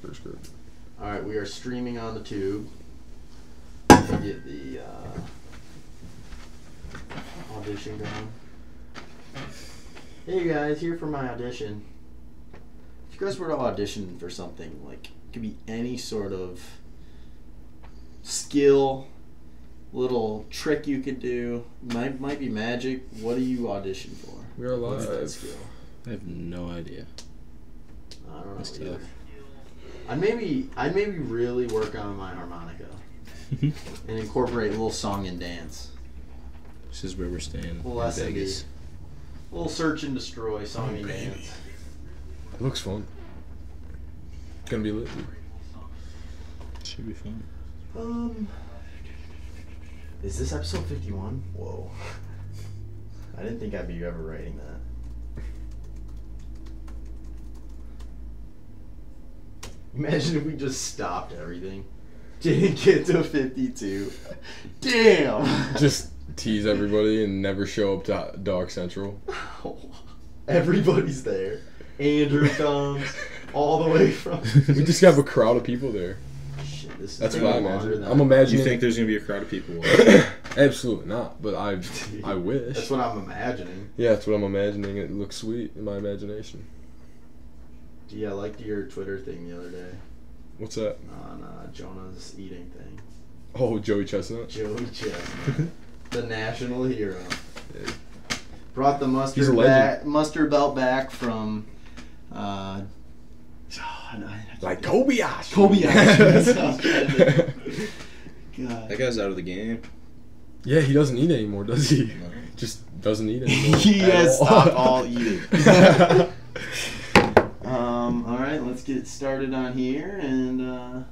All right, we are streaming on the tube. To get the audition going. Hey guys, here for my audition. If you guys were to audition for something, like, it could be any sort of skill, little trick you could do, might be magic. What do you audition for? We are live. What's that skill? I have no idea. I don't know. That's Either. tough. I'd maybe really work on my harmonica and incorporate a little song and dance. This is where we're staying Well, in that's Vegas. A little search and destroy song and dance. It looks fun. It's gonna be lit. Should be fun. Is this episode 51? Whoa. I didn't think I'd be ever writing that. Imagine if we just stopped everything. Didn't get to 52. Damn! Just tease everybody and never show up to Dog Central. Everybody's there. Andrew comes all the way from... We just have a crowd of people there. Shit, this is That's what I taking longer imagine. than I'm I- imagining. You think there's gonna be a crowd of people? Absolutely not, but I wish. That's what I'm imagining. Yeah, that's what I'm imagining. It looks sweet in my imagination. Yeah, I liked your Twitter thing the other day What's that? on Jonah's eating thing. Oh, Joey Chestnut. Joey Chestnut, the national hero. Yeah. Brought the He's a legend. mustard belt back from Like Kobayashi. Kobayashi. God. That guy's out of the game. Yeah, he doesn't eat anymore, does he? No. Just doesn't eat anymore. He at has all. stopped all eating. All right, let's get started on here and. Oh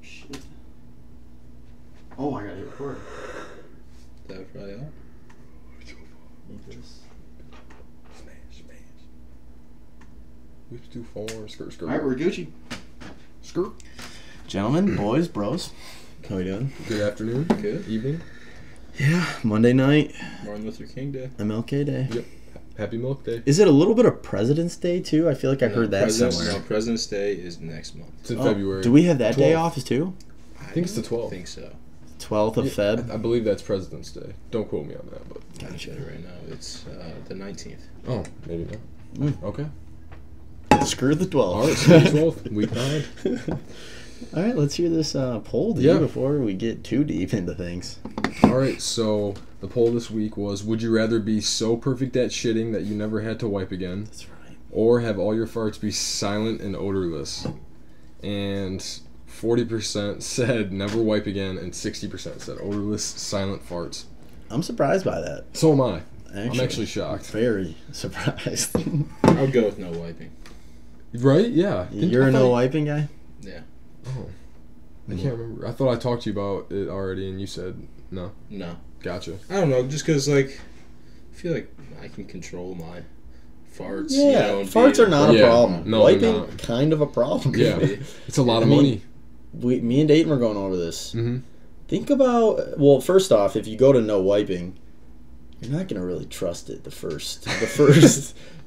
shit! Oh, I gotta hit record. That would probably help. Need this. Smash. Whips 2-4, skirt. All right, we're Gucci. Skirt. Gentlemen, boys, bros. How we doing? Good afternoon. Good. Evening. Yeah, Monday night, Martin Luther King Day. MLK Day. Yep. Happy Milk Day. Is it a little bit of President's Day too? I feel like I heard that somewhere. No, President's Day is next month. It's in February. Do we have that day 12th. off as too? I think it's the don't 12th. think so. 12th of Yeah, Feb. I believe that's President's Day. Don't quote me on that, but. I'm gonna check it right now. It's the 19th. Oh, maybe not. Okay. Screw the 12th. All right, so the 12th, week 9. All right, let's hear this poll, dude, Yeah. before we get too deep into things. All right, so the poll this week was: would you rather be so perfect at shitting that you never had to wipe again, That's right. or have all your farts be silent and odorless? And 40% said never wipe again, and 60% said odorless, silent farts. I'm surprised by that. So am I. I'm actually shocked. Very surprised. I would go with no wiping. Right? Yeah. You're I a thought no you- wiping guy? Oh. I can't remember. I thought I talked to you about it already, and you said no. No. Gotcha. I don't know, just because, like, I feel like I can control my farts. Yeah, you know, and farts be- are not a Yeah, problem. no, they're Wiping, not. kind of a problem. Yeah. It's a lot of I mean, money. Me and Dayton were going over this. Mm-hmm. Think about, well, first off, if you go to no wiping, you're not going to really trust it the first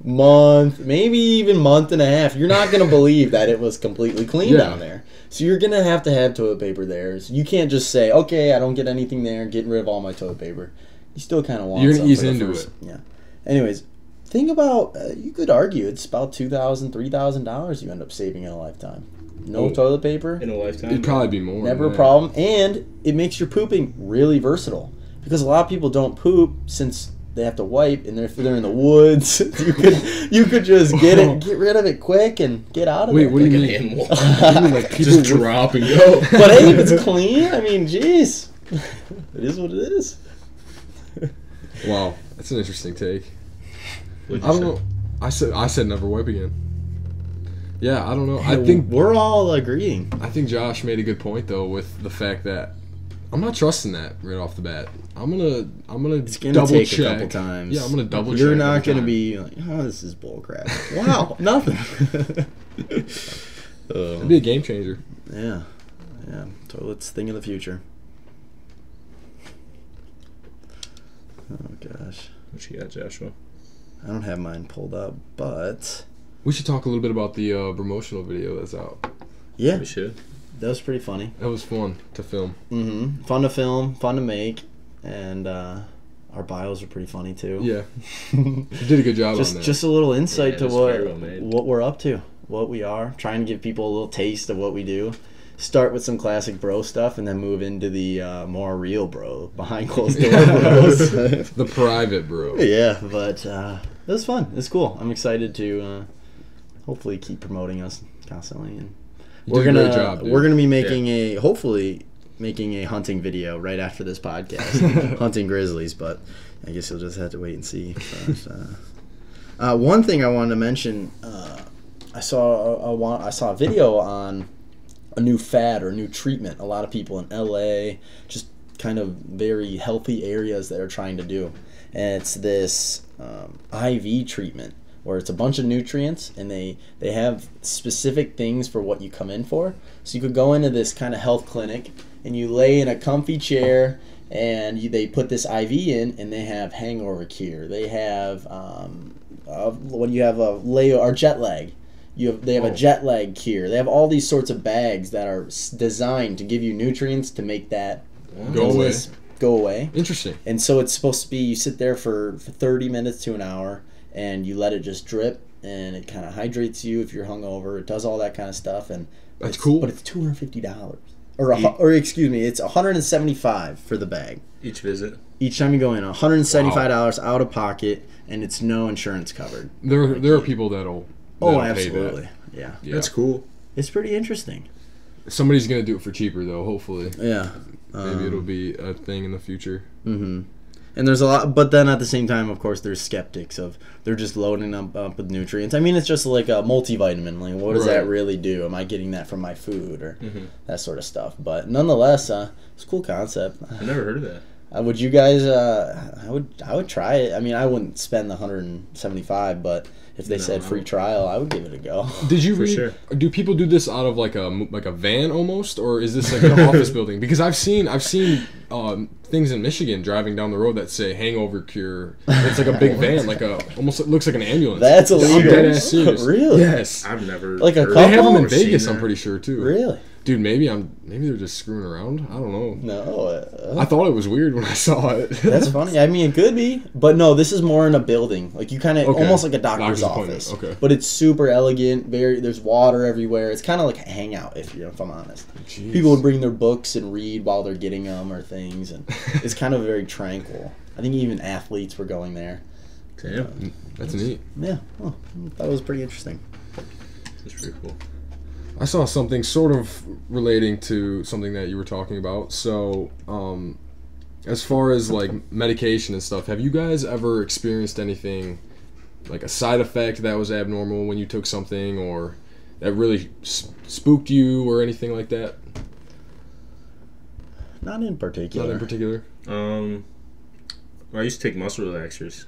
month, maybe even month and a half. You're not going to believe that it was completely clean Yeah. down there. So you're going to have toilet paper there. So you can't just say, okay, I don't get anything there, getting rid of all my toilet paper. You still kind of want You're gonna some ease for the into first- it. Yeah. Anyways, think about, you could argue it's about $2,000, $3,000 you end up saving in a lifetime. No Oh. toilet paper. In a lifetime. It'd probably be more. Never a than problem, and it makes your pooping really versatile because a lot of people don't poop since they have to wipe, and if they're in the woods, you could just get rid of it quick and get out of Wait, there. what do Like you an mean? animal. What do you mean, like people Just with- drop and go. But hey, if it's clean, I mean, jeez, it is what it is. Wow, that's an interesting take. What'd I you don't say? know. I said never wipe again. Yeah, I don't know. I think we're all agreeing. Josh made a good point though with the fact that I'm not trusting that right off the bat. I'm gonna It's gonna double take check a couple times. Yeah, I'm gonna double check. You're not every gonna time. be like, oh, this is bullcrap. Wow, nothing. It'd be a game changer. Yeah. Toilets, thing of the future. Oh gosh, What you got, Joshua? I don't have mine pulled up, but We should talk a little bit about the promotional video that's out. Yeah, We should. that was pretty funny. That was fun to film. Mm-hmm. Fun to film, fun to make, and our bios are pretty funny too. Yeah. You did a good job on that. Just a little insight Yeah, to it was very well made. what we're up to, what we are, trying to give people a little taste of what we do. Start with some classic bro stuff and then move into the more real bro, behind closed door bros. The private bro. Yeah, but it was fun. It's cool. I'm excited to hopefully keep promoting us constantly, and You did a great job, dude. we're gonna be making hopefully making a hunting video right after this podcast, hunting grizzlies. But I guess you'll just have to wait and see. But, one thing I wanted to mention, I saw a video on a new fad or a new treatment. A lot of people in LA, just kind of very healthy areas that are trying to do, and it's this IV treatment where it's a bunch of nutrients and they have specific things for what you come in for. So you could go into this kind of health clinic and you lay in a comfy chair and they put this IV in, and they have hangover cure. They have when you have a or jet lag. They have a jet lag cure. They have all these sorts of bags that are designed to give you nutrients to make that illness go away. Interesting. And so it's supposed to be, you sit there for 30 minutes to an hour and you let it just drip, and it kind of hydrates you if you're hungover. It does all that kind of stuff, and That's cool. But it's $250, or excuse me, it's $175 for the bag. Each visit. Each time you go in, $175 out of pocket, and it's no insurance covered. There are people that'll pay absolutely. that. Yeah. That's cool. It's pretty interesting. Somebody's gonna do it for cheaper though. Hopefully, Yeah. maybe it'll be a thing in the future. Mm-hmm. And there's a lot, but then at the same time, of course, there's skeptics of they're just loading them up with nutrients. I mean, it's just like a multivitamin. Like, what does that really do? Am I getting that from my food or that sort of stuff? But nonetheless, it's a cool concept. I never heard of that. Would you guys? I would try it. I mean, I wouldn't spend the $175, but if they said free trial, I would give it a go. Did you For read? sure. Do people do this out of like a van almost, or is this like an office building? Because I've seen things in Michigan driving down the road that say hangover cure. It's like a big van, like almost looks like an ambulance. That's illegal. I'm dead ass serious. Really? Yes. I've never Like a heard They have them in or seen Vegas, that. I'm pretty sure too. Really? Dude, maybe they're just screwing around. I don't know. No. I thought it was weird when I saw it. That's funny. I mean, it could be, but no. This is more in a building, like you kind of almost like a doctor's appointment. office. Okay. But it's super elegant. There's water everywhere. It's kind of like a hangout, if I'm honest. Jeez. People would bring their books and read while they're getting them or things, and it's kind of very tranquil. I think even athletes were going there. Damn. That's neat. Yeah, that was pretty interesting. That's pretty cool. I saw something sort of relating to something that you were talking about. So, as far as like medication and stuff, have you guys ever experienced anything like a side effect that was abnormal when you took something, or that really spooked you, or anything like that? Not in particular. Not in particular. I used to take muscle relaxers.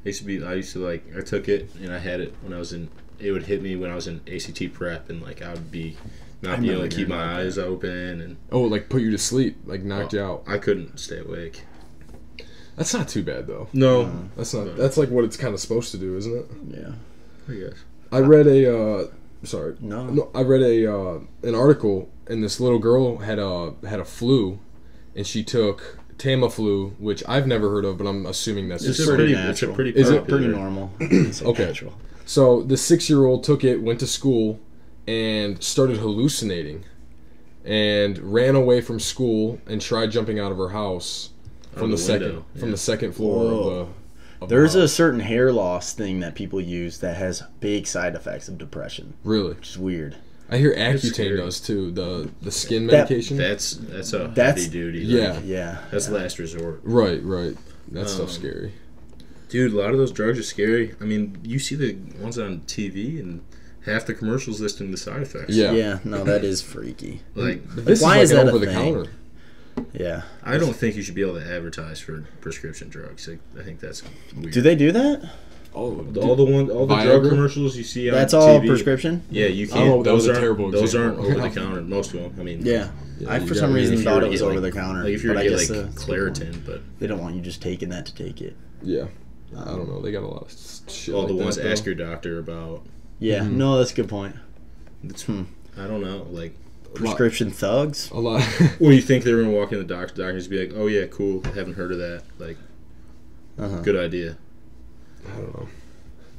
I took it and I had it when I was in. It would hit me when I was in ACT prep, and like I would be not be able to keep my eyes open, and like put you to sleep, like knocked you out. I couldn't stay awake. That's not too bad though. No, That's not. That's like what it's kind of supposed to do, isn't it? Yeah. I guess. I read a. Sorry. No. I read an article, and this little girl had a flu, and she took Tamiflu, which I've never heard of, but I'm assuming that's It's just a pretty natural. Is it Pretty popular. normal. Okay. Natural. So the 6-year-old took it, went to school, and started hallucinating, and ran away from school and tried jumping out of her house from the second floor of There's the a house. certain hair loss thing that people use that has big side effects of depression, Really, which is weird. I hear It's Accutane scary. does too. The skin medication. That's heavy duty. Yeah. Yeah. That's last resort. Right. That stuff's scary. Dude, a lot of those drugs are scary. I mean, you see the ones on TV, and half the commercials listing the side effects. Yeah. Yeah. No, that is freaky. Like, This why is is like that an a over the thing? counter. Yeah. I don't think you should be able to advertise for prescription drugs. I think that's weird. Do they do that? Oh, all the drug Viagra? commercials you see on That's all TV, prescription? Yeah, you Oh, can't. that was a aren't- terrible Those example. aren't over the counter. Most of them. I mean, Yeah. Yeah, I, you for gotta some be- reason, if you thought were it to was get, over like- the counter. Like if you were but to I get guess like Claritin, but they don't want you just taking that to take it. Yeah. I don't know. They got a lot of shit. all the like ones that, though. ask your doctor about. Yeah, Mhm. no, that's a good point. It's, I don't know, like Prescription thugs. A lot. well, you think they're gonna walk in the doctor's be like, oh yeah, cool, haven't heard of that, like good idea. I don't know.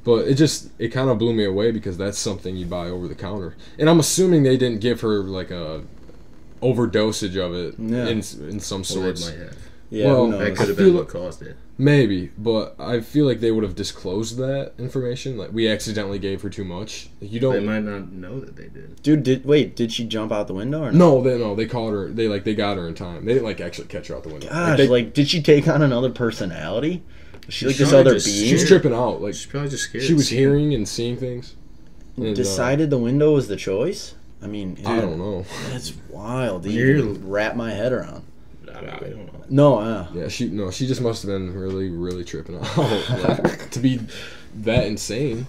But it kind of blew me away because that's something you buy over the counter. And I'm assuming they didn't give her like a overdosage of it in some Well, sorts. they might have. Yeah, Well, who knows? That could have I feel been what like- caused it. Maybe, but I feel like they would have disclosed that information. Like, we accidentally gave her too much. You They don't. might not know that they did. Dude, did she jump out the window or no? No, they caught her. They got her in time. They didn't like actually catch her out the window. Gosh, did she take on another personality? Was she like this probably other just being? she was tripping out. Like, She's probably just scared. she was hearing and seeing things. And, Decided the window was the choice? I mean, I don't know. That's wild. To You're- even wrap my head around. I don't know. No, Yeah, she just must have been really, really tripping out. Like, to be that insane.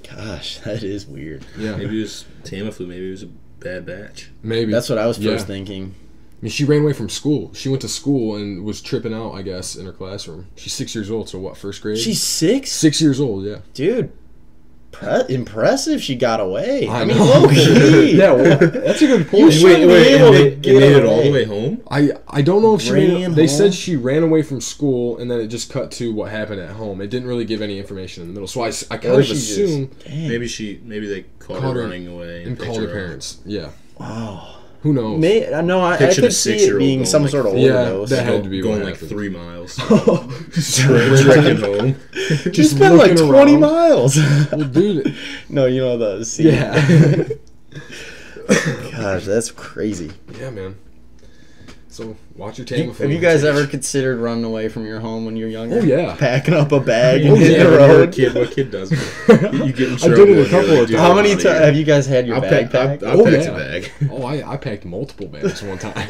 gosh, that is weird. Yeah, Maybe it was Tamiflu. Maybe it was a bad batch. maybe. That's what I was Yeah. first thinking. I mean, she ran away from school. She went to school and was tripping out, I guess, in her classroom. She's 6 years old, so what, first grade? She's 6? 6 years old, yeah. Dude, impressive she got away. I mean, know. low key. Yeah, well, that's a good You point. should be able to and get made it away. all the way home? I don't know if she Ran they home? said she ran away from school and then it just cut to what happened at home. It didn't really give any information in the middle. So I kind Or of she just- assume Dang. Maybe they caught Caught her her running away and picked called her up. parents. Yeah. Wow. Who knows? I Picture could the see it 6-year-old being going some like- sort of Yeah, overdose. that had to be going what like happened. 3 miles. Trekking home. Just spent like looking 20 around. miles. Well, dude. No, you know the scene. Yeah. Gosh, that's crazy. Yeah, man. So watch your Have Tamiflu. you guys ever considered running away from your home when you were younger? Oh, yeah. Packing up a bag Oh, and hitting yeah, the When you're a road? kid, what kid doesn't? You get in I trouble. did it a and you're couple like, of "Dude, How I'm many outta times here." have you guys had your I bag packed packed? a bag. Oh, I packed multiple bags one time.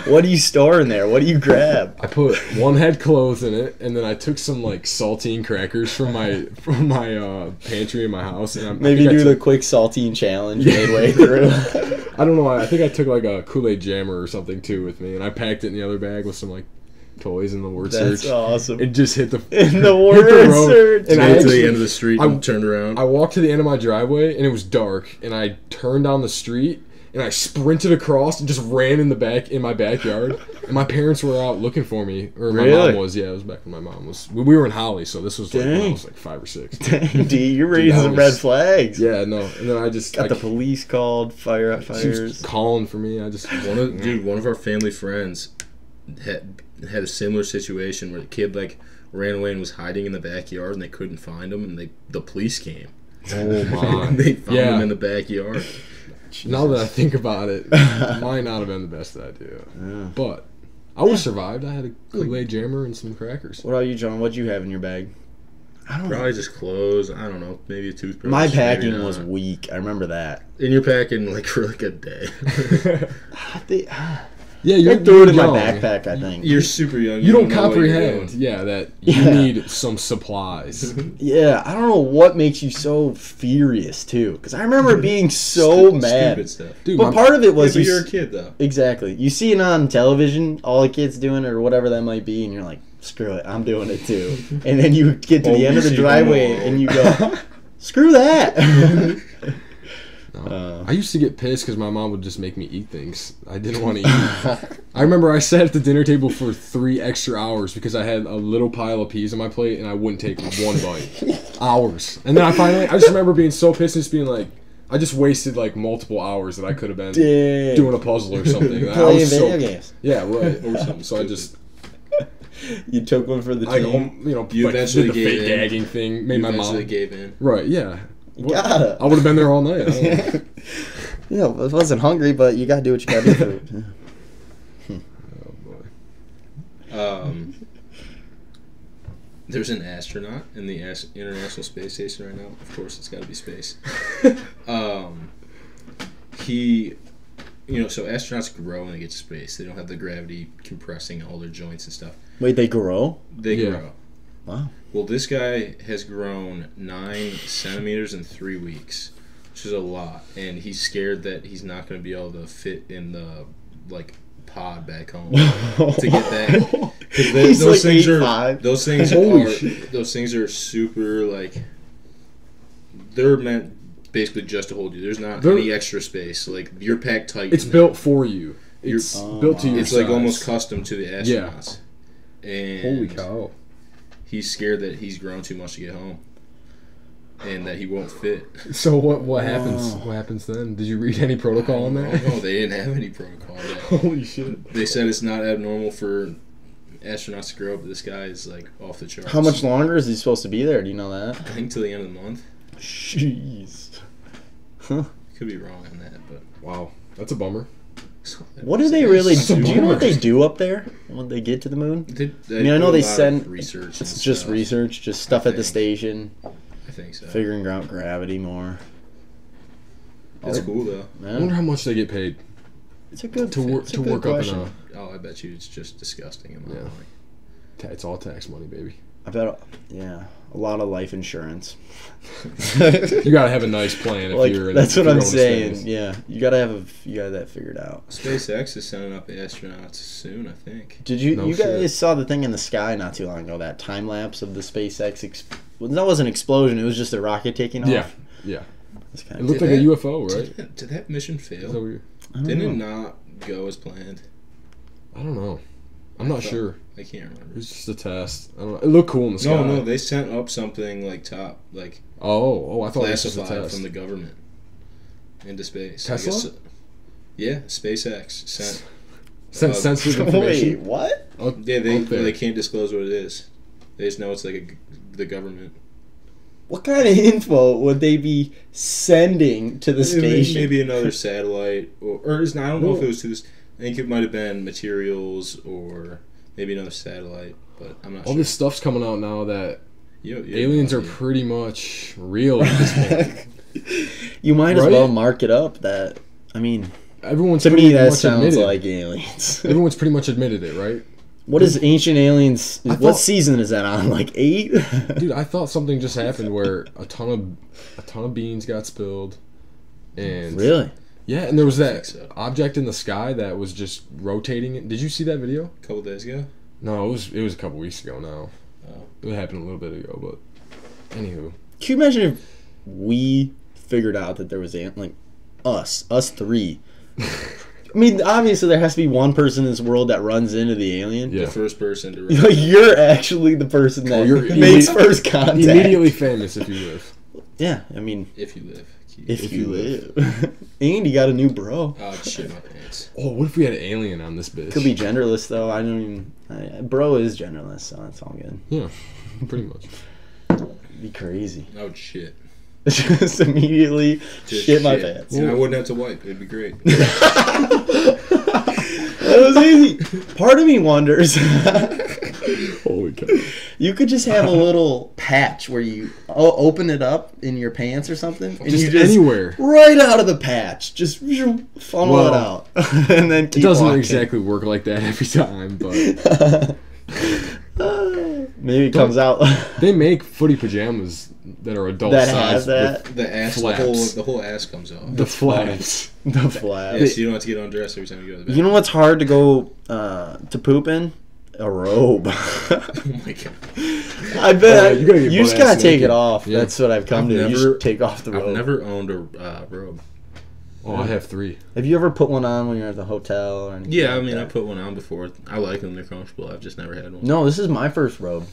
What do you store in there? What do you grab? I put one had clothes in it, and then I took some like saltine crackers from my pantry in my house, and I Maybe think I do the took- quick saltine challenge midway through. I don't know. I think I took like a Kool-Aid jammer or something too with me, and I packed it in the other bag with some like toys in the word That's search. awesome. It just hit the In the hit word the road, search. and Made I it to actually- the end of the street and turned around. I walked to the end of my driveway, and it was dark, and I turned down the street. And I sprinted across and just ran in my backyard. And my parents were out looking for me, or my Really? mom was. Yeah, it was back when my mom was. We were in Holly, so this was like when I Dang. was like 5 or 6. Dang, D, you're raising that some was- red flags. Yeah, no. And then I just Got the police called, fire at she was fires. calling for me. I just One of our family friends had a similar situation where the kid like ran away and was hiding in the backyard and they couldn't find him and the police came. Oh my! They found Yeah. him in the backyard. Now that I think about it, it might not have been the best idea. Yeah. But I would have survived. I had a Kool-Aid jammer and some crackers. What about you, John? What'd you have in your bag? I don't know. Probably just clothes. I don't know. Maybe a toothbrush. My maybe packing not. was weak. I remember that. And you're packing like for like a day. Yeah, I you're threw it in my young. backpack, I think. You're super young. You don't know what you're comprehend, doing. yeah, that you Yeah. need some supplies. Yeah, I don't know what makes you so furious, too. Because I remember being so mad. Stupid stuff. Dude, But part of it was But you you're a kid though. Exactly. You see it on television, all the kids doing it or whatever that might be, and you're like, screw it, I'm doing it too. And then you get to the end of the driveway and you go, screw that. I used to get pissed because my mom would just make me eat things I didn't want to eat. I remember I sat at the dinner table for 3 extra hours because I had a little pile of peas on my plate and I wouldn't take one bite. Hours. And then I just remember being so pissed and just being like, I just wasted like multiple hours that I could have been Dang. doing a puzzle or something. I Playing was video so, games. yeah, right, or something. So I just, You took one for the team. You like, eventually did the gave fake in. gagging thing, made You my eventually mom. gave in. Right, yeah. Gotta. I would have been there all night. I don't know. Yeah, I wasn't hungry, but you gotta do what you gotta do for it. Oh boy. There's an astronaut in the International Space Station right now. Of course, it's got to be space. So astronauts grow when they get to space. They don't have the gravity compressing all their joints and stuff. Wait, they grow? They Yeah. grow. Wow. Well, this guy has grown 9 centimeters in 3 weeks, which is a lot. And he's scared that he's not going to be able to fit in the, pod back home to get that. 'Cause He's those like things 8'5". Those things Holy are shit. those things are super they're meant basically just to hold you. There's not any extra space. Like you're packed tight. It's built for you. It's built to your It's size. like almost custom to the astronauts. Yeah. And holy cow. He's scared that he's grown too much to get home. And that he won't fit. So what happens? What happens then? Did you read any protocol on that? No, they didn't have any protocol. Holy shit! They said it's not abnormal for astronauts to grow up. But this guy is like off the charts. How much longer is he supposed to be there? Do you know that? I think till the end of the month. Jeez. Huh. Could be wrong on that, but wow, that's a bummer. What do they really do? Do you know what they do up there when they get to the moon? I mean, I know they send research. It's just stuff. Research, just stuff at the station. I think so. Figuring out gravity more. It's cool though. I wonder how much they get paid. It's a good to work question. up in I bet you it's just disgusting amount of money. It's all tax money, baby. I bet. Yeah, a lot of life insurance. You gotta have a nice plan if you're. That's what I'm saying. Yeah, you gotta have that figured out. SpaceX is sending up the astronauts soon, I think. Did you? You guys saw the thing in the sky not too long ago? That time lapse of the SpaceX. Well, that wasn't an explosion. It was just a rocket taking off. Yeah. It looked like a UFO, right? Did that mission fail? Didn't it not go as planned? I don't know. I'm not sure. I can't remember. It was just a test. I don't know. It looked cool in the sky. No, they sent up something like I thought it was just a test from the government into space. Tesla? Yeah, SpaceX sent sensitive information. Wait, what? Yeah, they can't disclose what it is. They just know it's like the government. What kind of info would they be sending to the station? Maybe another satellite, or I don't know if it was to this. I think it might have been materials or maybe another satellite, but I'm not sure. All this stuff's coming out now that aliens are pretty much real at this point. You might as well mark it up that, I mean, everyone's to me that sounds like aliens. Everyone's pretty much admitted it, right? What is Ancient Aliens? What season is that on? Like 8? Dude, I thought something just happened where a ton of beans got spilled, and really, yeah, and there was that object in the sky that was just rotating. Did you see that video? A couple days ago? No, it was a couple weeks ago now. Oh. It happened a little bit ago, but anywho. Can you imagine if we figured out that there was us three? I mean, obviously there has to be one person in this world that runs into the alien. Yeah. The first person to run. You're actually the person that makes first contact. Immediately famous if you live. Yeah, I mean, if you live. If you live. And you got a new bro. Oh, shit my pants. Oh, what if we had an alien on this bitch? Could be genderless, though. I don't even... bro is genderless, so that's all good. Yeah, pretty much. It'd be crazy. Oh, shit. Just immediately shit my pants. And I wouldn't have to wipe. It'd be great. That was easy. Part of me wonders... Holy cow. You could just have a little patch where you open it up in your pants or something. And you just anywhere. Right out of the patch. Just funnel it out. And then keep It doesn't walking. exactly work like that every time, but... Maybe it comes out... They make footy pajamas that are adult that size has that. The ass, the whole ass comes off. The flaps. The flaps. Yeah, so you don't have to get undressed every time you go to the bathroom. You know what's hard to go to poop in? A robe. Oh my god. I bet you just gotta take it off. Yeah. That's what I've come to. You just take off the robe. I've never owned a robe. Oh, I have 3. Have you ever put one on when you're at the hotel or anything? Yeah, I mean, I put one on before. I like them. They're comfortable. I've just never had one. No, this is my first robe.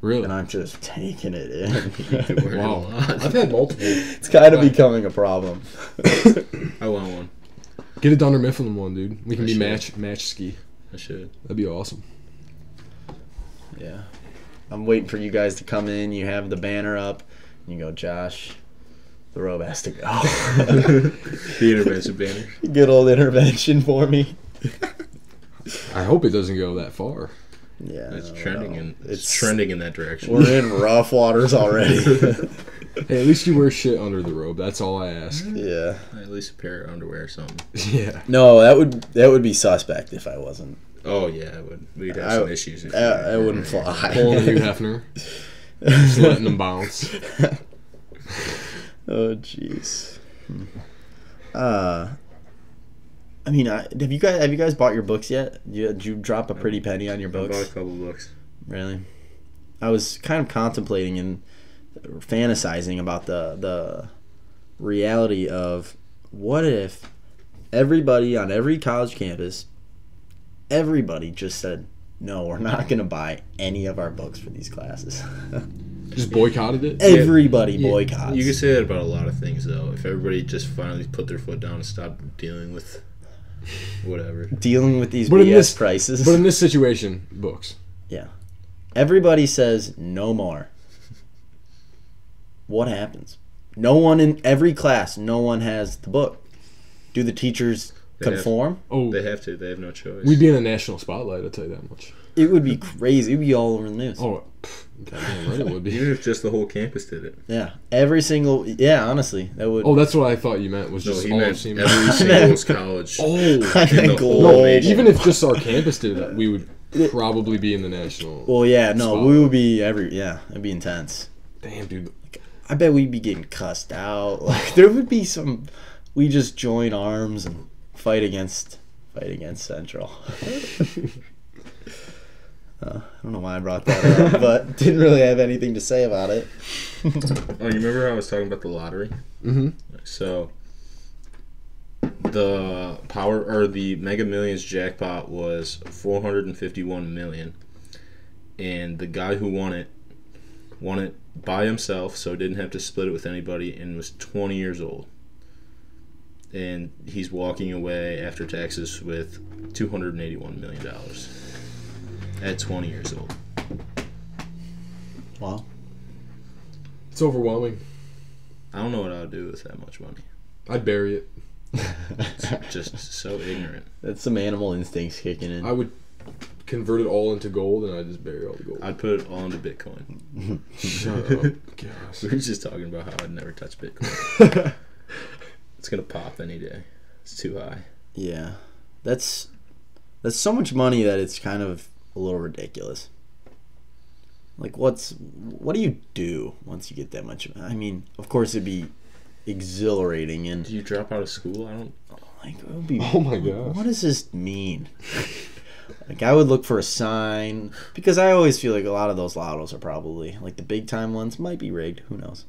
Really? And I'm just taking it in. Wow. I've had multiple. It's kind of becoming a problem. I want one. Get a Dunder Mifflin one, dude. We can be match ski. I should. That'd be awesome. Yeah. I'm waiting for you guys to come in. You have the banner up. And you go, Josh, the robe has to go. The intervention banner. Good old intervention for me. I hope it doesn't go that far. Yeah. It's trending it's trending in that direction. We're in rough waters already. Hey, at least you wear shit under the robe. That's all I ask. Yeah. At least a pair of underwear or something. Yeah. No, that would be suspect if I wasn't. Oh yeah, it would. We'd have some issues. I wouldn't fly. Pulling Hugh Hefner. Just letting them bounce. Oh jeez. I mean, have you guys bought your books yet? Did you drop a pretty penny on your books? I bought a couple books. Really? I was kind of contemplating, and fantasizing about the reality of what if everybody on every college campus, everybody just said, no, we're not going to buy any of our books for these classes. Just boycotted it? Everybody boycotts. You can say that about a lot of things, though. If everybody just finally put their foot down and stopped dealing with whatever. Dealing with these BS prices. But in this situation, books. Yeah. Everybody says no more. What happens? No one in every class, no one has the book. Do the teachers conform? They have to. They have no choice. We'd be in a national spotlight, I'll tell you that much. It would be crazy. It would be all over the news. Oh, goddamn right it would be. Even if just the whole campus did it. Yeah. Every single... Yeah, honestly. That would... Oh, that's what I thought you meant, was just all of every single college. Oh. Even if just our campus did that, we would probably be in the national... Well, yeah, no, spotlight. we would be Yeah, it'd be intense. Damn, dude. I bet we'd be getting cussed out. Like, there would be some... We just join arms and fight against Central. I don't know why I brought that up, but didn't really have anything to say about it. Oh, you remember how I was talking about the lottery? Mm-hmm. So, the Mega Millions jackpot was $451 million, and the guy who won it by himself, so didn't have to split it with anybody, and was 20 years old. And he's walking away after taxes with $281 million at 20 years old. Wow. It's overwhelming. I don't know what I would do with that much money. I'd bury it. It's just so ignorant. That's some animal instincts kicking in. I would convert it all into gold, and I'd just bury all the gold. I'd put it all into Bitcoin. Shut up. Gosh. We were just talking about how I'd never touch Bitcoin. It's going to pop any day. It's too high. Yeah. That's so much money that it's kind of a little ridiculous. Like, what do you do once you get that much? I mean, of course it'd be exhilarating, and do you drop out of school? I don't. Like, it would be. Oh my gosh. What does this mean? Like, I would look for a sign, because I always feel like a lot of those lottos are probably, like, the big time ones might be rigged. Who knows?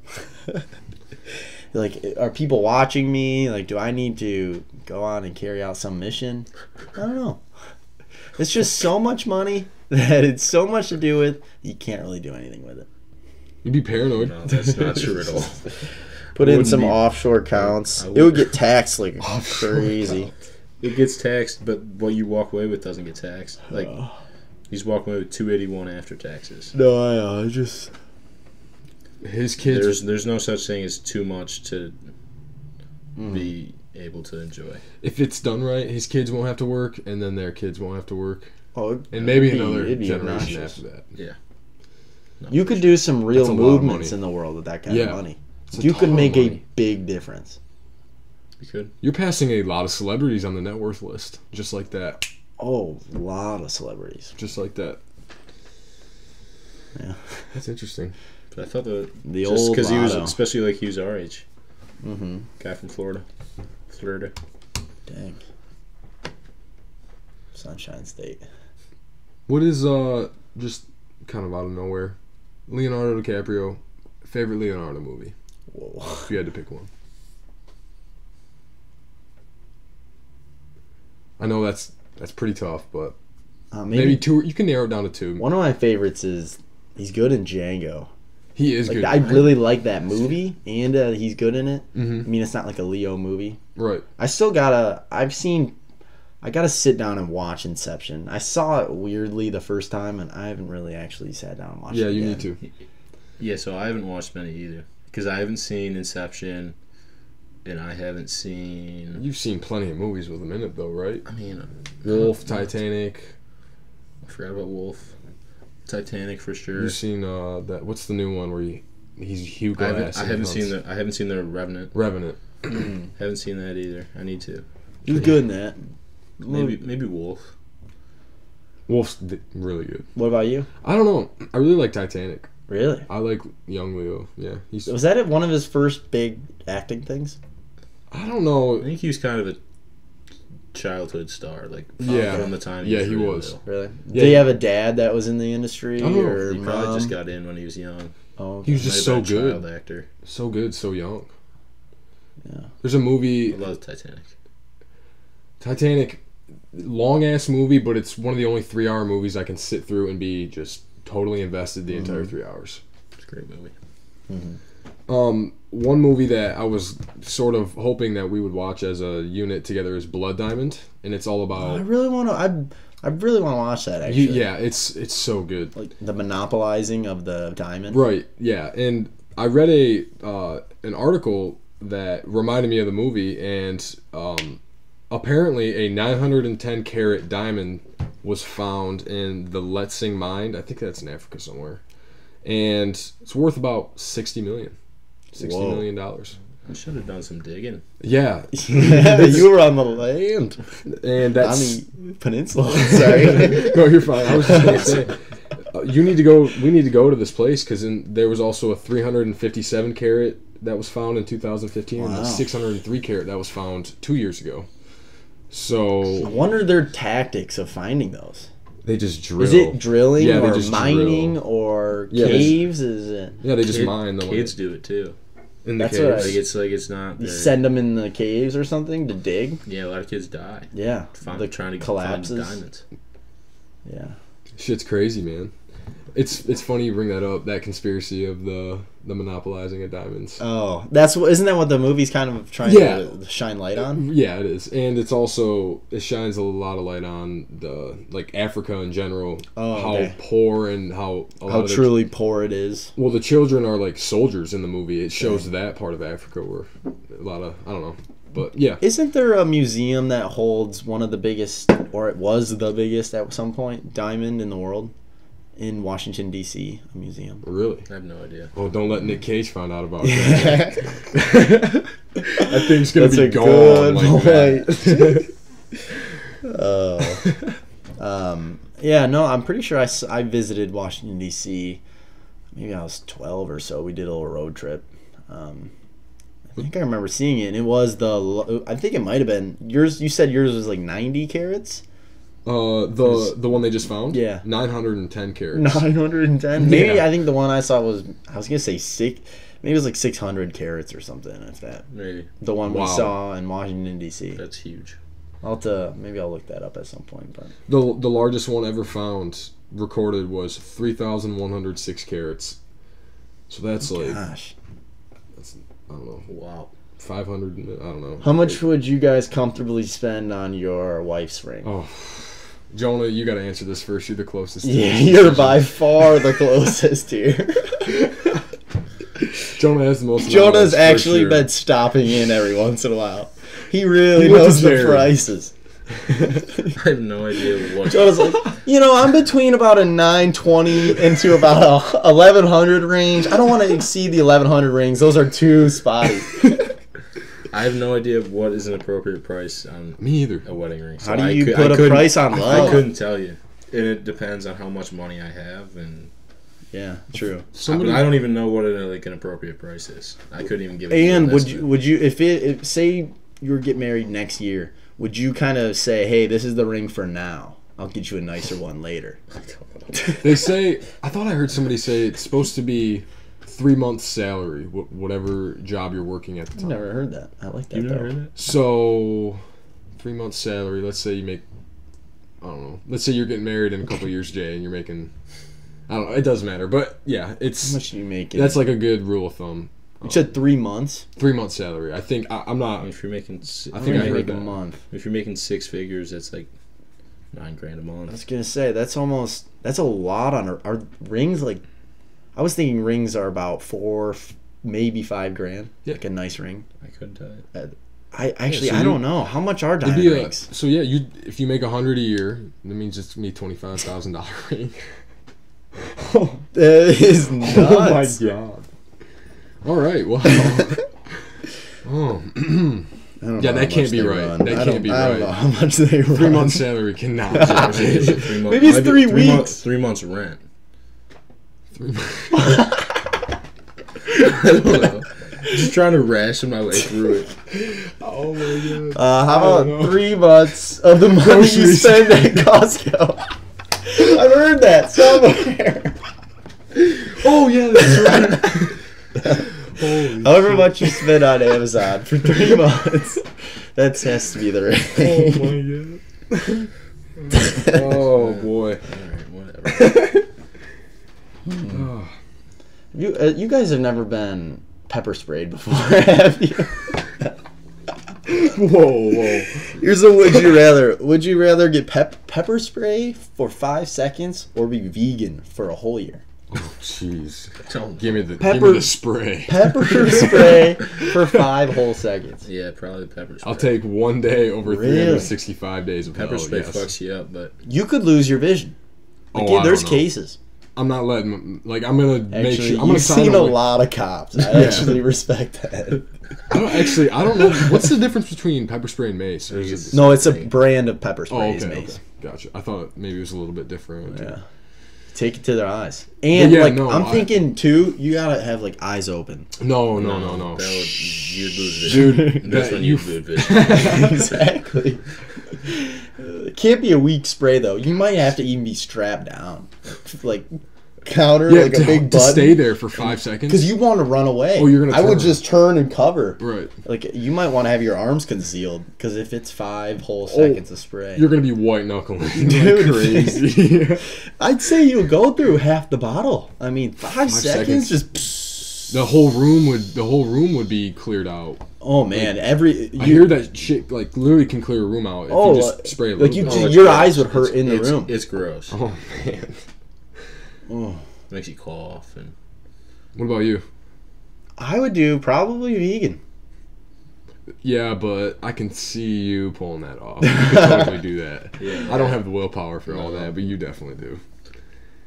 Like, are people watching me? Like, do I need to go on and carry out some mission? I don't know. It's just so much money that it's so much to do with, you can't really do anything with it. You'd be paranoid. No, that's not true at all. Put in some offshore accounts. It would get taxed like crazy. It gets taxed, but what you walk away with doesn't get taxed. Like, he's walking away with $281 after taxes. No, I just... His kids... There's no such thing as too much to be able to enjoy. If it's done right, his kids won't have to work, and then their kids won't have to work. Oh, and maybe another generation after that. Yeah. No, you could do some real movements in the world with that kind of money. You could make a big difference. You could. You're passing a lot of celebrities on the net worth list, just like that. Oh, a lot of celebrities. Just like that. Yeah. That's interesting. But I thought the old because he was, lotto. especially like he was our age. Mm-hmm. Guy from Florida. Dang. Sunshine State. What is just kind of out of nowhere, Leonardo DiCaprio favorite Leonardo movie? Whoa. If you had to pick one. I know that's pretty tough, but maybe two. You can narrow it down to two. One of my favorites is he's good in Django. He is like, good. I really like that movie, and he's good in it. Mm-hmm. I mean, it's not like a Leo movie. Right. I gotta sit down and watch Inception. I saw it weirdly the first time, and I haven't really actually sat down and watched it. Yeah, you need to. Yeah, so I haven't watched many either. Because I haven't seen Inception, and I haven't seen... You've seen plenty of movies with him in it, though, right? I mean... Wolf, Titanic. I forgot about Wolf. Titanic, for sure. You've seen that... What's the new one where he's Hugh Glass? I haven't seen the Revenant. Revenant. Haven't seen that either. I need to. He was good in that. Maybe Wolf. Wolf's really good. What about you? I don't know. I really like Titanic. Really? I like young Leo. Yeah. Was that one of his first big acting things? I don't know. I think he was kind of a childhood star. Like Yeah. from the time. Yeah, he real was. deal. Really? Yeah. Did he have a dad that was in the industry, Oh, or He probably mom? just got in when he was young. Oh, He was Might just have so been a good. child actor. So good, so young. yeah. There's a movie, I love Titanic. Titanic, long ass movie, but it's one of the only 3-hour movies I can sit through and be just totally invested the entire 3 hours. It's a great movie. One movie that I was sort of hoping that we would watch as a unit together is Blood Diamond, and it's all I about really want to. I really want to watch that. Actually, yeah, it's so good. like the monopolizing of the diamond. Right, yeah, and I read an article that reminded me of the movie, and apparently a 910 carat diamond was found in the Letsing mine. I think that's in Africa somewhere, and it's worth about $60 million. $60 million. I should have done some digging. Yeah, You were on the land. and On that's the peninsula. Sorry. no, you're fine. I was just gonna say, you need to go. We need to go to this place because there was also a 357 carat that was found in 2015, and Wow. a 603 carat that was found 2 years ago. I So wonder their tactics of finding those. they just drill. Is it drilling Yeah, they or just mining drill. or Yeah, they- caves? Is it? Yeah, they just mine the Kids do it too. in the That's what I- caves. It's not. You very- send them in the caves or something to dig. Yeah, a lot of kids die. Yeah, the Trying to collapses. find diamonds. Yeah. Shit's crazy, man. It's funny you bring that up. That conspiracy of the monopolizing of diamonds. Oh, isn't that what the movie's kind of trying Yeah. to shine light on? Yeah, it is, and it's also it shines a lot of light on the Africa in general, Oh, how okay. poor and how a lot How of truly poor it is. well, the children are like soldiers in the movie. It shows that part of Africa where a lot of I don't know, but yeah, Isn't there a museum that holds one of the biggest, or it was the biggest at some point, diamond in the world? In Washington, D.C., a museum. really. I have no idea. Oh, don't let Nick Cage find out about that. That thing's gonna That's be a gone good like that. Yeah, no, I'm pretty sure I visited Washington, D.C. Maybe I was 12 or so. We did a little road trip. I think I remember seeing it, and it was I think it might have been yours. You said yours was like 90 carats? The one they just found. Yeah. 910 carats. 910? Maybe, Yeah. I think the one I saw was going to say maybe it was like 600 carats or something, if that. Maybe The one we Wow. saw in Washington, D.C. that's huge. Maybe I'll look that up at some point. But The largest one ever found recorded was 3,106 carats. So that's like gosh. I don't know, Wow. 500. I don't know. How much would you guys comfortably spend on your wife's ring? Oh, Jonah, you got to answer this first. You're the closest. Yeah, to you're by far the closest here. Jonah has the most. Jonah's knowledge, for actually sure. been stopping in every once in a while. He really He went knows to the Jerry. prices. I have no idea what. Jonah's like, I'm between about a 920 into about a 1100 range. I don't want to exceed the 1100 rings. Those are too spotty. I have no idea what is an appropriate price on Me either. a wedding ring. How do you put a price on I love? couldn't tell you. And it depends on how much money I have, and Yeah, true. I don't even know what an appropriate price is. I couldn't even give. And would you if say you were get married next year, would you kind of say, hey, this is the ring for now, I'll get you a nicer one later? They say. I thought I heard somebody say it's supposed to be 3 months' salary, whatever job you're working at the I've time. never heard that. I like that. You never though. heard that? So, 3 months' salary. Let's say you make. I don't know. Let's say you're getting married in a couple years, Jay, and you're making. I don't know. It doesn't matter, but yeah, How it's. much do you make? That's like a good rule of thumb. You said 3 months. 3 months' salary. I think I'm not. If you're making, I think I heard make a that. month. if you're making 6 figures, that's like $9,000 a I month. was gonna say that's a lot on our rings. Like, I was thinking rings are about maybe $5,000. Yeah. Like a nice ring. I couldn't tell you. so I don't know how much are It'd diamond be rings. so yeah, if you make $100 a year, that means it's gonna be $25,000 ring. That is nuts. god! All right, well, oh, I don't yeah, know that how can't much be they right. run. That can't be I don't right. know how much they run. 3 months salary cannot. be Maybe right. it's 3 months. Maybe it's might be 3 3 months. weeks. 3 months rent. 3 months. I don't know. Just trying to ration my way through it. Oh my god. How about 3 months of the money you spend at Costco? I've heard that somewhere. Oh yeah, that's right. However much you spend on Amazon for 3 months, that has to be the rate. Oh my god. Oh boy. Alright, whatever. You guys have never been pepper sprayed before, have you? Whoa. Here's a would you rather. Would you rather get pepper spray for 5 seconds or be vegan for a whole year? Oh jeez. Don't- Give me the spray. Pepper spray for 5 whole seconds. Yeah, probably pepper spray. I'll take 1 day over Really? 365 days of Pepper hell, spray yes. fucks you up, but You could lose your vision. Like, Oh, I there's don't know. cases. I'm not letting. Like, I'm gonna make Actually, sure. I'm gonna you've sign seen a them, like- lot of cops. I actually respect that. I don't know. What's the difference between pepper spray and mace? Or is it No, it's a brand of pepper spray. Oh, is okay, mace. okay. Gotcha. I thought maybe it was a little bit different. Yeah. Take it to their eyes. And, yeah, like, no, I'm thinking, too, you gotta have, like, eyes open. No. that would, you'd lose vision. Dude, That's that when you you'd lose vision. Exactly. It can't be a weak spray, though. You might have to even be strapped down. Like, counter, yeah, like a big to button. stay there for 5 seconds. Because you want to run away. Oh, you're gonna I would turn. just turn and cover. Right. Like, you might want to have your arms concealed. Because if it's 5 whole seconds of spray. You're gonna be white knuckling. Dude, Like crazy. I'd say you'll go through half the bottle. I mean, 5 seconds, seconds. just... The whole room would be cleared out. Oh, man. I I hear that shit like literally can clear a room out if you just spray a little like you bit. just, it's your gross. eyes would hurt in the room. It's gross. Oh man. Oh. Makes you cough and What about you? I would do probably vegan. Yeah, but I can see you pulling that off. You could totally do that. Yeah. I don't have the willpower for all No. that, but you definitely do.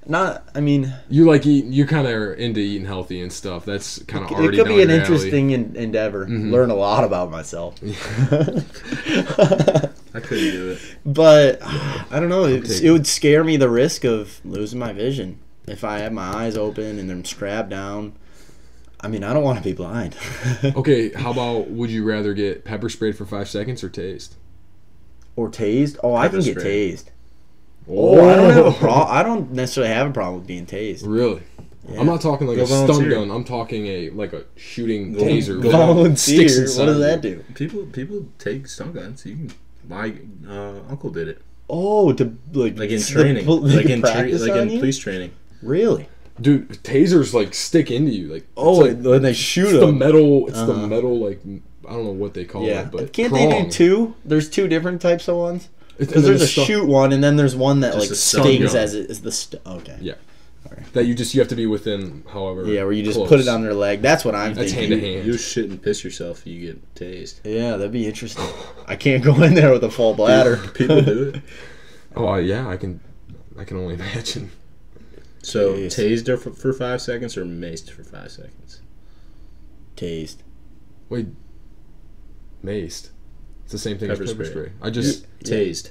Not, I mean, You like eat. You kind of are into eating healthy and stuff. That's kind of it already could down be an your interesting endeavor. Mhm. Learn a lot about myself. I couldn't do it. But I don't know. take It would scare me the risk of losing my vision if I have my eyes open and I'm strapped down. I mean, I don't want to be blind. alley. Okay, how about would you rather get pepper sprayed for 5 seconds or tased? Or tased? Oh, I Pepper can get spray. tased. Oh, I don't have a problem. I don't necessarily have a problem with being tased. Really? Yeah. I'm not talking like Go a stun volunteer. gun. I'm talking a shooting Go- taser. go with volunteer. sticks What does inside that you. do? People take stun guns. You can. My uncle did it. Oh, to like In training. practice Like on in you? police training. Really? Dude, tasers like stick into you. Like Oh, it's like, when they shoot it's the them. metal. It's the Uh-huh. metal. Like I don't know what they call Yeah, it, but can't they prong. do 2? There's 2 different types of ones. It's- Because and then there's a the stuff shoot one, and then there's one that Just like a stun stings gun. as it is the okay. Yeah. That you have to be within, however. Yeah, where you just close. put it on their leg. That's what I'm That's thinking. hand to hand. You shit and piss yourself. You get tased. Yeah, that'd be interesting. I can't go in there with a full bladder. People do it. Oh yeah, I can only imagine. So Jeez. tased for 5 seconds or maced for 5 seconds. Tased. Wait, maced. It's the same thing Pepper as pepper spray. spray. I just Tased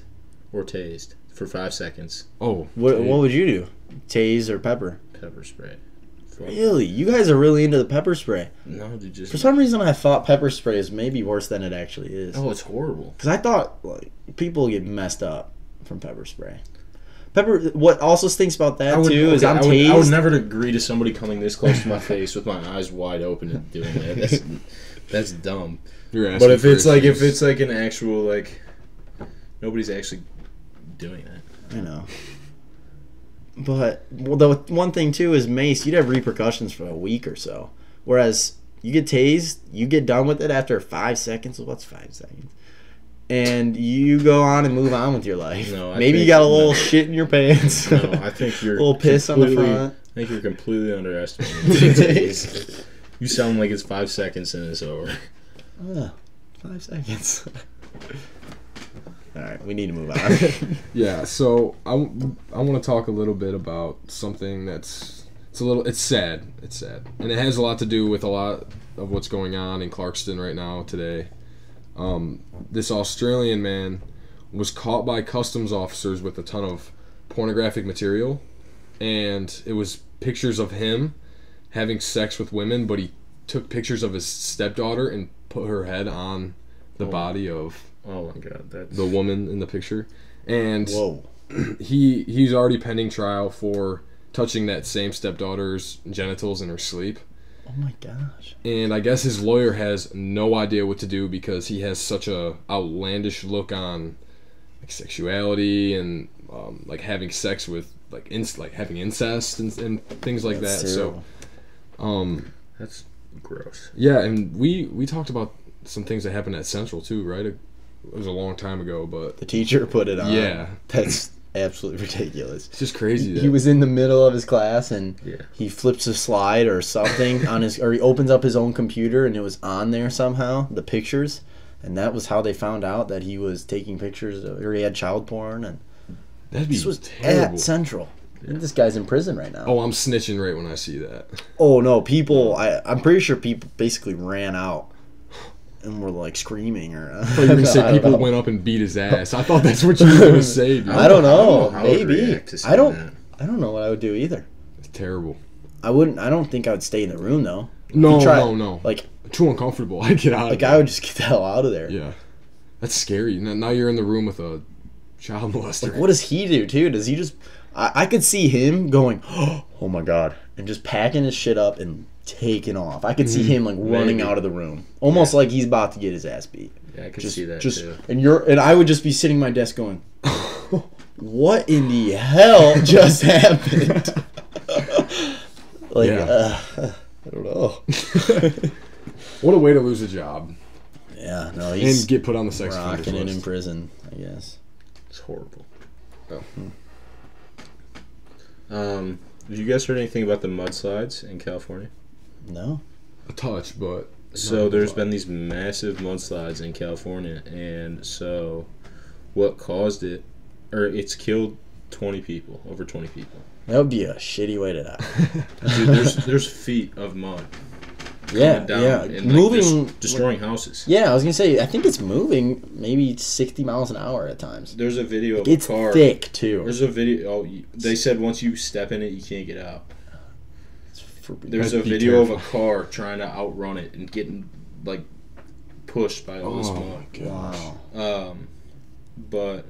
or tased for 5 seconds. oh. What would you do? Tase or pepper? Pepper spray. Really? You guys are really into the pepper spray. No, dude, just. For some reason, I thought pepper spray is maybe worse than it actually is. Oh, it's horrible. Because I thought like people get messed up from pepper spray. Pepper. What also stinks about that too is I'm tased. I would never agree to somebody coming this close to my face with my eyes wide open and doing that. That's dumb. You're asking But if for it's like issues. an actual like, nobody's actually doing that. I know. But the one thing too is mace. You'd have repercussions for a week or so. Whereas you get tased, you get done with it after 5 seconds. What's 5 seconds? And you go on and move on with your life. No, I Maybe you think- got a little no. shit in your pants. No, I think you're a little piss on the completely- front. I think you're completely underestimating tased. You sound like it's 5 seconds and it's over. 5 seconds. All right, we need to move on. Yeah, so I want to talk a little bit about something it's sad, and it has a lot to do with a lot of what's going on in Clarkston right now today. This Australian man was caught by customs officers with a ton of pornographic material, and it was pictures of him having sex with women, but he took pictures of his stepdaughter and put her head on the body of Oh my god, that's the woman in the picture. And Whoa. he's already pending trial for touching that same stepdaughter's genitals in her sleep. Oh my gosh. And I guess his lawyer has no idea what to do because he has such a outlandish look on like sexuality and like having sex with like having incest and things like That's that. terrible. So, that's gross. yeah, and we talked about some things that happened at Central too, right? It was a long time ago, but The teacher put it on. Yeah. That's absolutely ridiculous. it's just crazy. That, He was in the middle of his class and Yeah. he flips a slide or something on his, or he opens up his own computer and it was on there somehow, the pictures, and that was how they found out that he was taking pictures or he had child porn, and that'd be this was terrible. at Central. I think this guy's in prison right now. Oh, I'm snitching right when I see that. Oh no, people! I'm pretty sure people basically ran out and were like screaming or. I thought you were gonna say people went up and beat his ass. I thought that's what you were gonna say, dude. I don't know. how I would Maybe react to I don't. seeing that. I don't know what I would do either. It's terrible. I wouldn't. I don't think I would stay in the room though. No, You try- no. Like Too uncomfortable. I'd get out of there. I would just get the hell out of there. Yeah. That's scary. Now you're in the room with a child molester. Like what does he do too? Does he just? I could see him going, oh my god, and just packing his shit up and taking off. I could see him like running Maybe. out of the room, almost like he's about to get his ass beat. Yeah, I could Just, see that just, too. and I would just be sitting at my desk going, what in the hell just happened? Like, Yeah. I don't know. What a way to lose a job Yeah, no, he's and get put on the sex offenders rocking it in list. prison, I guess. It's horrible. Oh. Have you guys heard anything about the mudslides in California? No. A touch, but So there's been these massive mudslides in California, and so what caused it, or it's killed 20 people, over 20 people. That would be a shitty way to die. Dude, there's feet of mud Yeah, down yeah. and Moving. destroying houses. Yeah, I was gonna say. I think it's moving maybe 60 miles an hour at times. There's a video of It's a car. thick too. There's a video. Oh, they said once you step in it, you can't get out. There's a Be video of careful. a car trying to outrun it and getting like pushed by all this Oh mud. my gosh. Wow. But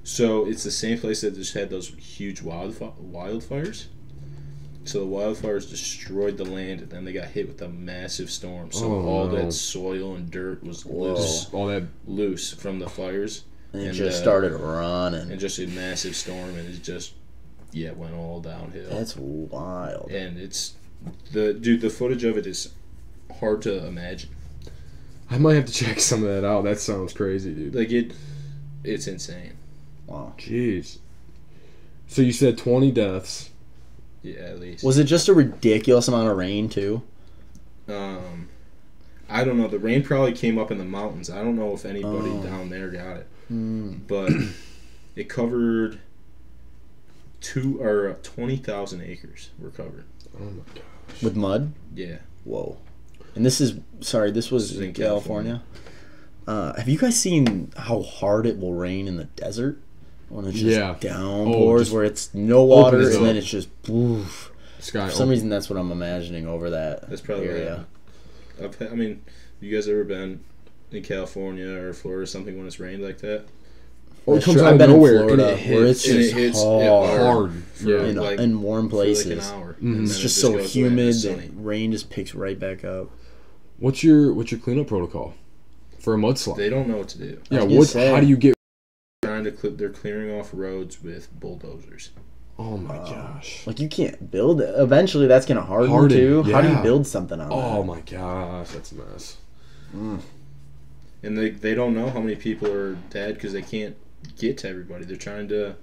so it's the same place that just had those huge wildfires. So the wildfires destroyed the land, and then they got hit with a massive storm. So Oh, all no. that soil and dirt was Whoa. All that. loose from the fires, And it and, just uh, started running. and just a massive storm, and it just went all downhill. That's wild. And it's the footage of it is hard to imagine. I might have to check some of that out. That sounds crazy, dude. Like it's insane. Wow. Jeez. So you said 20 deaths. Yeah, at least. Was it just a ridiculous amount of rain too? I don't know. The rain probably came up in the mountains. I don't know if anybody down there got it, but it covered 20,000 acres were covered. Oh my gosh. With mud? Yeah. Whoa. And this was This is in in California. Have you guys seen how hard it will rain in the desert? When it's just Yeah. downpours, just where it's no water opens and then up. it's just poof. Sky. For some reason, that's what I'm imagining over that That's probably area. I mean, you guys ever been in California or Florida or something when it's rained like that? Or it Yeah, comes sure, out I've of been in nowhere Florida, and it where it's hits. And just it hits hard. hard. for, Yeah. in, like, in warm for like places. an hour. Mhm. And It's then just it so goes away and humid it's that sunny. rain just picks right back up. What's your cleanup protocol for a mudslide? They don't know what to do. Yeah. was gonna say. How do you get? They're clearing off roads with bulldozers. Oh my gosh. Like you can't build it. Eventually, that's gonna harden too. How do you yeah. build something on Oh that? my gosh, that's a mess. And they don't know how many people are dead because they can't get to everybody. They're trying to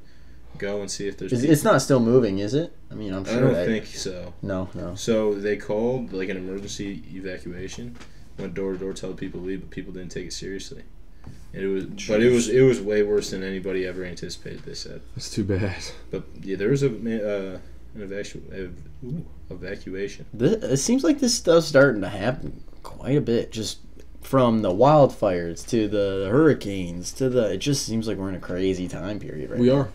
go and see if there's. It's not still moving, is it? I mean, I'm I sure. don't that, think so. No. So they called like an emergency evacuation, went door to door, told people to leave, but people didn't take it seriously. And it was way worse than anybody ever anticipated. They said. That's too bad. But yeah, there was an evacuation. It seems like this stuff's starting to happen quite a bit. Just from the wildfires to the hurricanes to the. It just seems like we're in a crazy time period right We now. are.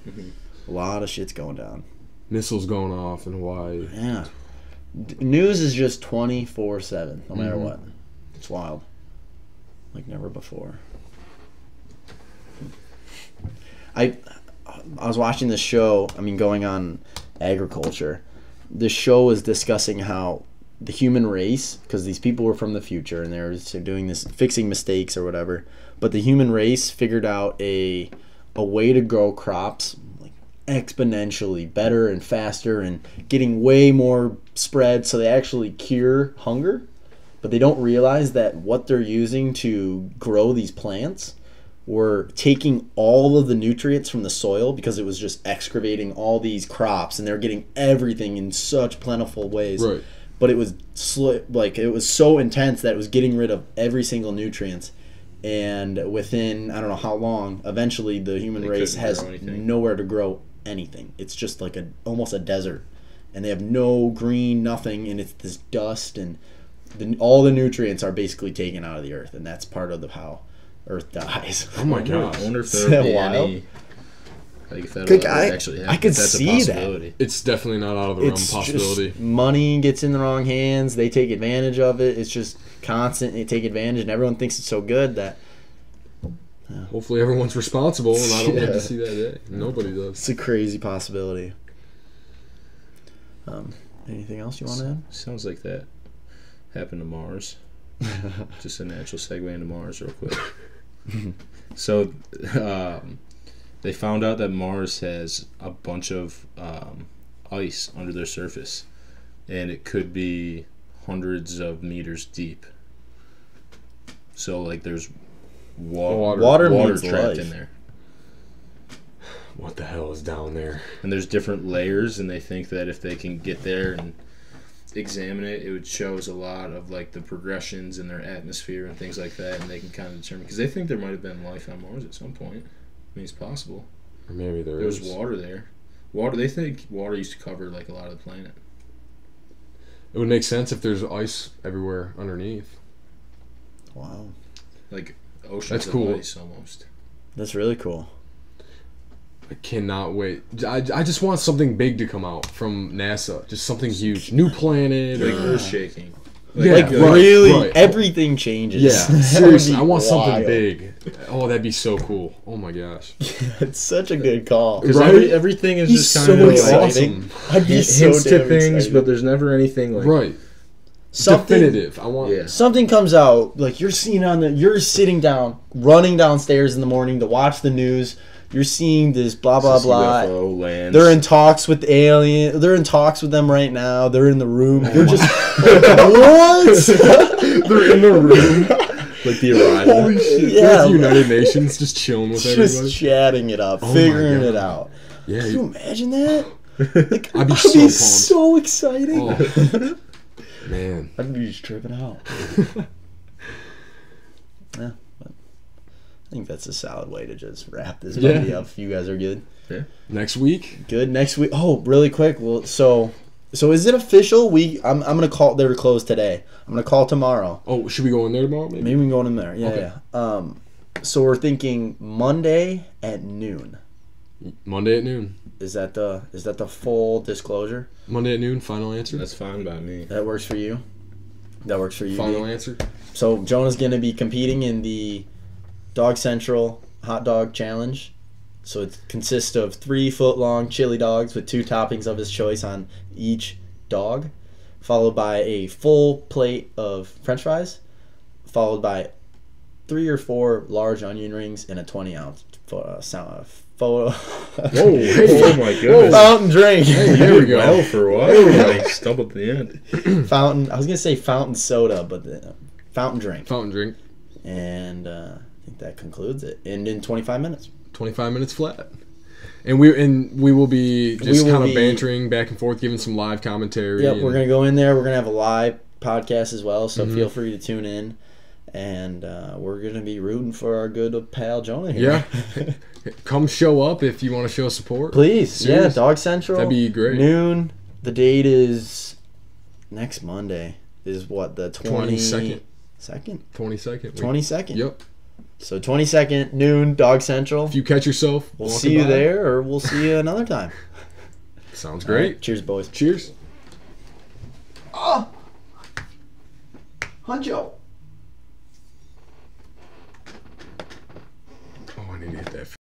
A lot of shit's going down. Missiles going off in Hawaii. Yeah. News is just 24/7, no matter Mhm. what. It's wild, like never before. I was watching this show. I mean, going on agriculture. The show was discussing how the human race, because these people were from the future and they're doing this, fixing mistakes or whatever. But the human race figured out a way to grow crops like exponentially better and faster and getting way more spread, so they actually cure hunger. But they don't realize that what they're using to grow these plants were taking all of the nutrients from the soil, because it was just excavating all these crops and they're getting everything in such plentiful ways. Right. But it was it was so intense that it was getting rid of every single nutrient. And within I don't know how long, eventually the human race has nowhere to grow anything. It's just like almost a desert, and they have no green, nothing, and it's this dust, and all the nutrients are basically taken out of the earth, and that's part of how Earth dies. Oh my gosh. I wonder if there would be any. Like if that would actually happen. I could That's see a possibility. that. It's definitely not out of the realm of possibility. Just money gets in the wrong hands. They take advantage of it. It's just constant. They take advantage, and everyone thinks it's so good that. Hopefully everyone's responsible, and I don't want to see that day. Nobody does. It's a crazy possibility. Anything else you want to add? Sounds like that happened to Mars. Just a natural segue into Mars real quick. So they found out that Mars has a bunch of ice under their surface, and it could be hundreds of meters deep. So like there's water means trapped life. in there. What the hell is down there? And there's different layers, and they think that if they can get there and examine it, it would show us a lot of like the progressions in their atmosphere and things like that, and they can kind of determine, because they think there might have been life on Mars at some point. I mean, it's possible. Or maybe there was is. water there. Water. They think water used to cover like a lot of the planet. It would make sense if there's ice everywhere underneath. Wow. Like oceans That's of cool. ice almost. That's really cool. I cannot wait. I just want something big to come out from NASA. Just something huge. New planet. Like Or, earth shaking. Like right, really, right. everything changes. Yeah, That would seriously. be I want something wild. big. Oh, that'd be so cool. Oh my gosh. It's such a good call. Because Right? everything is He's just so kind of exciting. Awesome. I'd be so hints to damn things, excited. but there's never anything like Right. Something, Definitive. I want. Yeah. something comes out, like you're sitting down, running downstairs in the morning to watch the news. You're seeing this blah blah This blah. UFO lands. They're in talks with the alien. They're in talks with them right now. They're in the room. You're just what? They're in the room. Like the arrival. Holy shit. Yeah. With United Nations, just chilling with everybody. Just chatting it up, Oh my figuring God. it out. Yeah. Can you imagine that? Like, I'd be I'd so be pumped. so excited. Oh. Man. I'd be just tripping out. Yeah, but I think that's a solid way to just wrap this Yeah. movie up. If you guys are good. Next week? Good. Next week. Oh, really quick. Well, so is it official? I'm gonna call. They were closed today. I'm gonna call tomorrow. Oh, should we go in there tomorrow? Maybe. Maybe we can go in there. Yeah, Okay. yeah. So we're thinking Monday at noon. Monday at noon. Is that the full disclosure? Monday at noon. Final answer. That's fine by me. That works for you. That works for you. Final D? answer. So Jonah's gonna be competing in the Dog Central Hot Dog Challenge. So it consists of 3-foot-long chili dogs with 2 toppings of his choice on each dog, followed by a full plate of French fries, followed by 3 or 4 large onion rings and a 20-ounce photo. Whoa! Hey, Oh my goodness. Fountain drink. There we go. Well, for a while, I stumbled at the end. Fountain. I was gonna say fountain soda, but fountain drink. Fountain drink. And I think that concludes it. And in 25 minutes. 25 minutes flat. And we will be just kind of be- bantering back and forth, giving some live commentary. Yep, and- we're gonna go in there. We're gonna have a live podcast as well, so feel free to tune in. And we're gonna be rooting for our good pal Jonah here. Yeah. Come show up if you want to show support. Please, Serious. yeah, Dog Central. That'd be great. Noon. The date is next Monday. Is what, the 22nd. 22nd? 22nd. 22nd. Yep. So 22nd, noon, Dog Central. If you catch yourself, We'll walking see you by. there, or we'll see you another time. Sounds All right, great. cheers, boys. Cheers. Oh! Huncho! Oh, I need to hit that